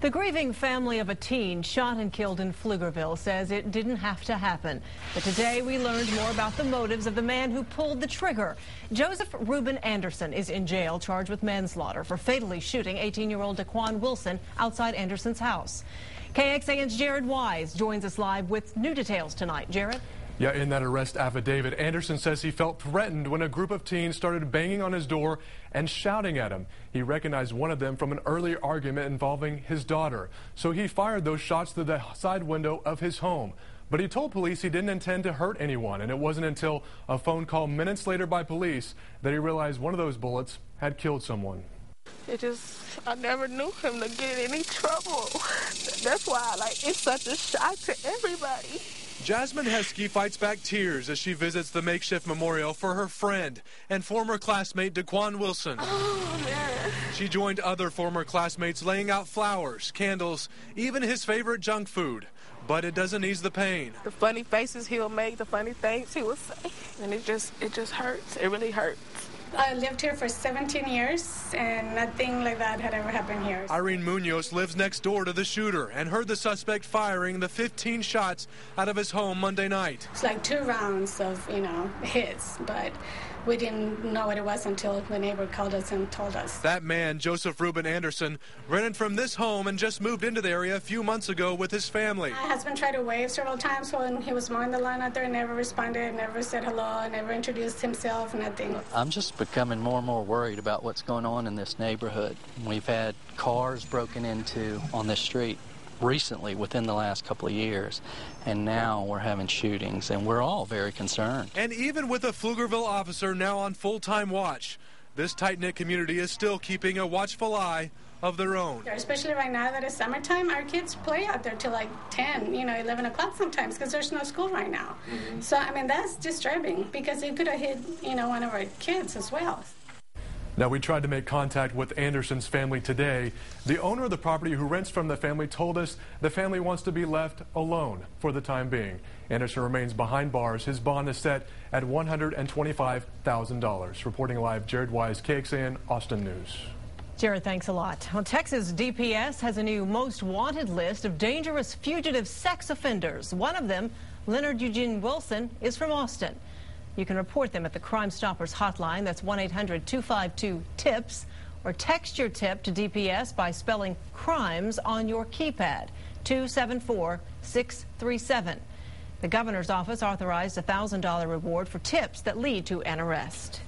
The grieving family of a teen shot and killed in Pflugerville says it didn't have to happen. But today we learned more about the motives of the man who pulled the trigger. Joseph Reuben Anderson is in jail charged with manslaughter for fatally shooting 18-year-old Daquan Wilson outside Anderson's house. KXAN's Jarrod Wise joins us live with new details tonight. Jarrod? Yeah, in that arrest affidavit, Anderson says he felt threatened when a group of teens started banging on his door and shouting at him. He recognized one of them from an earlier argument involving his daughter. So he fired those shots through the side window of his home. But he told police he didn't intend to hurt anyone, and it wasn't until a phone call minutes later by police that he realized one of those bullets had killed someone. I never knew him to get in any trouble. That's why, it's such a shock to everybody. Jasmine Heskey fights back tears as she visits the makeshift memorial for her friend and former classmate Daquan Wilson. Oh, man. She joined other former classmates laying out flowers, candles, even his favorite junk food. But it doesn't ease the pain. The funny faces he'll make, the funny things he will say, and it just hurts. It really hurts. I lived here for 17 years, and nothing like that had ever happened here. Irene Munoz lives next door to the shooter and heard the suspect firing the 15 shots out of his home Monday night. It's like 2 rounds of, hits, but we didn't know what it was until the neighbor called us and told us. That man, Joseph Reuben Anderson, rented from this home and just moved into the area a few months ago with his family. My husband tried to wave several times when he was mowing the lawn out there, never responded, never said hello, never introduced himself, nothing. I'm just becoming more and more worried about what's going on in this neighborhood. We've had cars broken into on this street recently within the last couple of years, and now we're having shootings, and we're all very concerned. And even with a Pflugerville officer now on full-time watch, this tight-knit community is still keeping a watchful eye of their own. Especially right now that it's summertime, our kids play out there till 10, 11 o'clock sometimes because there's no school right now. So, that's disturbing because it could have hit, one of our kids as well. Now, we tried to make contact with Anderson's family today. The owner of the property who rents from the family told us the family wants to be left alone for the time being. Anderson remains behind bars. His bond is set at $125,000. Reporting live, Jarrod Wise, KXAN, Austin News. Jarrod, thanks a lot. Well, Texas DPS has a new most wanted list of dangerous fugitive sex offenders. One of them, Leonard Eugene Wilson, is from Austin. You can report them at the Crime Stoppers hotline. That's 1-800-252-TIPS. Or text your tip to DPS by spelling crimes on your keypad, 274-637. The governor's office authorized a $1,000 reward for tips that lead to an arrest.